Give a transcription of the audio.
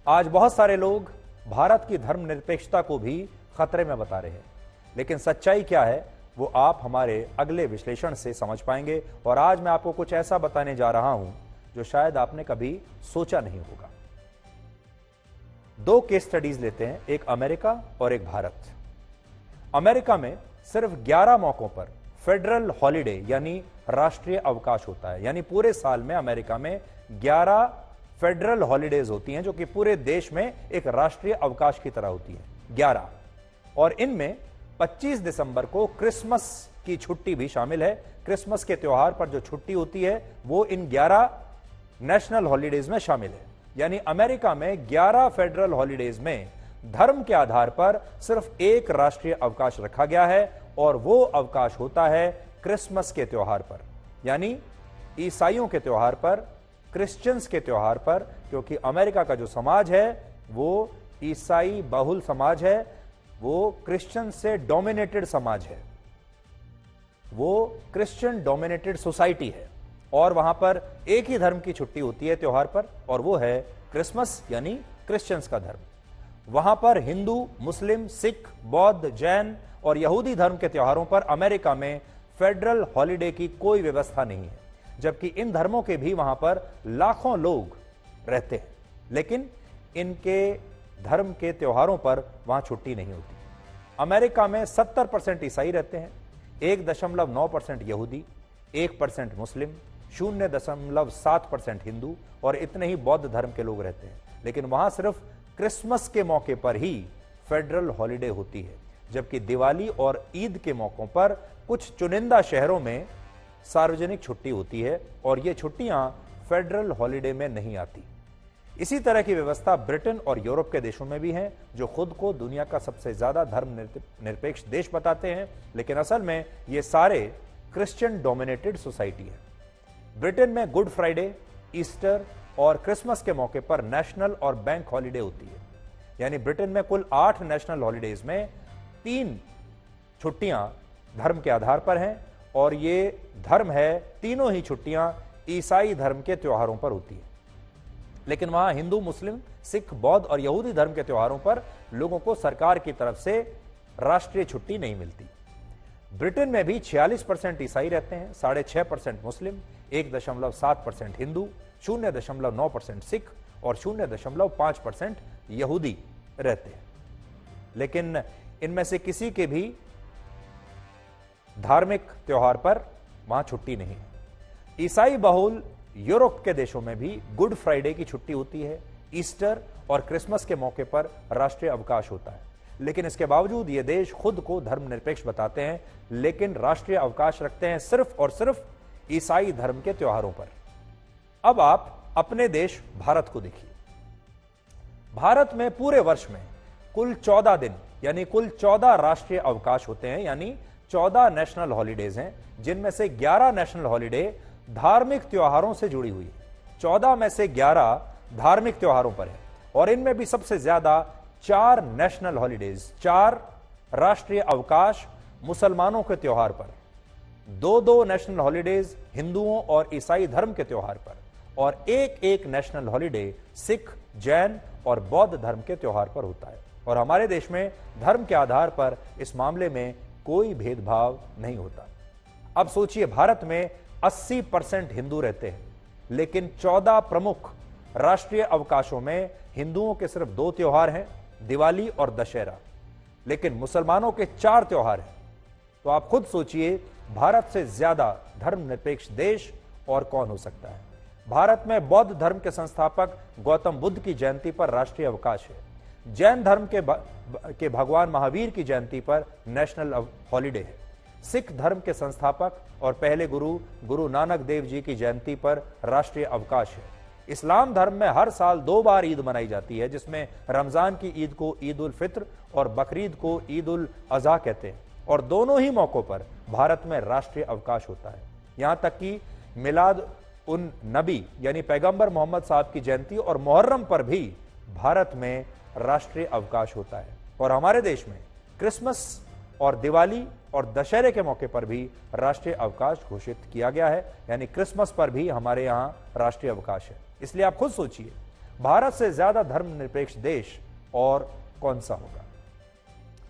आज बहुत सारे लोग भारत की धर्मनिरपेक्षता को भी खतरे में बता रहे हैं, लेकिन सच्चाई क्या है वो आप हमारे अगले विश्लेषण से समझ पाएंगे। और आज मैं आपको कुछ ऐसा बताने जा रहा हूं जो शायद आपने कभी सोचा नहीं होगा। दो केस स्टडीज लेते हैं, एक अमेरिका और एक भारत। अमेरिका में सिर्फ 11 मौकों पर फेडरल हॉलिडे यानी राष्ट्रीय अवकाश होता है, यानी पूरे साल में अमेरिका में 11 फेडरल हॉलिडेज होती हैं जो कि पूरे देश में एक राष्ट्रीय अवकाश की तरह होती है 11। और इनमें 25 दिसंबर को क्रिसमस की छुट्टी भी शामिल है। क्रिसमस के त्योहार पर जो छुट्टी होती है वो इन 11 नेशनल हॉलिडेज में शामिल है। यानी अमेरिका में 11 फेडरल हॉलिडेज में धर्म के आधार पर सिर्फ एक राष्ट्रीय अवकाश रखा गया है, और वो अवकाश होता है क्रिसमस के त्योहार पर, यानी ईसाइयों के त्योहार पर, क्रिश्चियंस के त्योहार पर। क्योंकि अमेरिका का जो समाज है वो ईसाई बहुल समाज है, वो क्रिश्चियन से डोमिनेटेड समाज है, वो क्रिश्चियन डोमिनेटेड सोसाइटी है, और वहां पर एक ही धर्म की छुट्टी होती है त्योहार पर, और वो है क्रिसमस यानी क्रिश्चियंस का धर्म। वहां पर हिंदू, मुस्लिम, सिख, बौद्ध, जैन और यहूदी धर्म के त्योहारों पर अमेरिका में फेडरल हॉलिडे की कोई व्यवस्था नहीं है, जबकि इन धर्मों के भी वहां पर लाखों लोग रहते हैं, लेकिन इनके धर्म के त्योहारों पर वहां छुट्टी नहीं होती। अमेरिका में 70% ईसाई रहते हैं, 1.9% यहूदी, 1% मुस्लिम, 0.7% हिंदू और इतने ही बौद्ध धर्म के लोग रहते हैं। लेकिन वहां सिर्फ क्रिसमस के मौके पर ही फेडरल हॉलिडे होती है, जबकि दिवाली और ईद के मौकों पर कुछ चुनिंदा शहरों में सार्वजनिक छुट्टी होती है, और ये छुट्टियां फेडरल हॉलिडे में नहीं आती। इसी तरह की व्यवस्था ब्रिटेन और यूरोप के देशों में भी है, जो खुद को दुनिया का सबसे ज्यादा धर्म निरपेक्ष देश बताते हैं, लेकिन असल में ये सारे क्रिश्चियन डोमिनेटेड सोसाइटी है। ब्रिटेन में गुड फ्राइडे, ईस्टर और क्रिसमस के मौके पर नेशनल और बैंक हॉलिडे होती है। यानी ब्रिटेन में कुल 8 नेशनल हॉलिडेज में 3 छुट्टियां धर्म के आधार पर हैं, और ये धर्म है, तीनों ही छुट्टियां ईसाई धर्म के त्योहारों पर होती है। लेकिन वहां हिंदू, मुस्लिम, सिख, बौद्ध और यहूदी धर्म के त्योहारों पर लोगों को सरकार की तरफ से राष्ट्रीय छुट्टी नहीं मिलती। ब्रिटेन में भी 46% ईसाई रहते हैं, 6.5% मुस्लिम, 1.7% हिंदू, 0.9% सिख और 0.5% यहूदी रहते हैं। लेकिन इनमें से किसी के भी धार्मिक त्योहार पर वहां छुट्टी नहीं है। ईसाई बहुल यूरोप के देशों में भी गुड फ्राइडे की छुट्टी होती है, ईस्टर और क्रिसमस के मौके पर राष्ट्रीय अवकाश होता है। लेकिन इसके बावजूद ये देश खुद को धर्मनिरपेक्ष बताते हैं, लेकिन राष्ट्रीय अवकाश रखते हैं सिर्फ और सिर्फ ईसाई धर्म के त्योहारों पर। अब आप अपने देश भारत को देखिए। भारत में पूरे वर्ष में कुल 14 दिन यानी कुल 14 राष्ट्रीय अवकाश होते हैं, यानी 14 नेशनल हॉलिडेज हैं, जिनमें से 11 नेशनल हॉलिडे धार्मिक त्योहारों से जुड़ी हुई है। 14 में से 11 धार्मिक त्योहारों पर है, और इनमें भी सबसे ज्यादा 4 नेशनल हॉलिडेज, 4 राष्ट्रीय अवकाश मुसलमानों के त्योहार पर, 2 नेशनल हॉलिडेज हिंदुओं और ईसाई धर्म के त्योहार पर, और एक नेशनल हॉलिडे सिख, जैन और बौद्ध धर्म के त्योहार पर होता है। और हमारे देश में धर्म के आधार पर इस मामले में कोई भेदभाव नहीं होता। अब सोचिए, भारत में 80% हिंदू रहते हैं, लेकिन 14 प्रमुख राष्ट्रीय अवकाशों में हिंदुओं के सिर्फ 2 त्योहार हैं, दिवाली और दशहरा, लेकिन मुसलमानों के 4 त्योहार हैं। तो आप खुद सोचिए, भारत से ज्यादा धर्मनिरपेक्ष देश और कौन हो सकता है। भारत में बौद्ध धर्म के संस्थापक गौतम बुद्ध की जयंती पर राष्ट्रीय अवकाश है। जैन धर्म के भगवान महावीर की जयंती पर नेशनल हॉलिडे है। सिख धर्म के संस्थापक और पहले गुरु नानक देव जी की जयंती पर राष्ट्रीय अवकाश है। इस्लाम धर्म में हर साल 2 बार ईद मनाई जाती है, जिसमें रमजान की ईद को ईद उल फित्र और बकरीद को ईद उल अजहा कहते हैं, और दोनों ही मौकों पर भारत में राष्ट्रीय अवकाश होता है। यहां तक कि मिलाद उन नबी यानी पैगंबर मोहम्मद साहब की जयंती और मुहर्रम पर भी भारत में राष्ट्रीय अवकाश होता है। और हमारे देश में क्रिसमस और दिवाली और दशहरे के मौके पर भी राष्ट्रीय अवकाश घोषित किया गया है, यानी क्रिसमस पर भी हमारे यहां राष्ट्रीय अवकाश है। इसलिए आप खुद सोचिए, भारत से ज्यादा धर्मनिरपेक्ष देश और कौन सा होगा?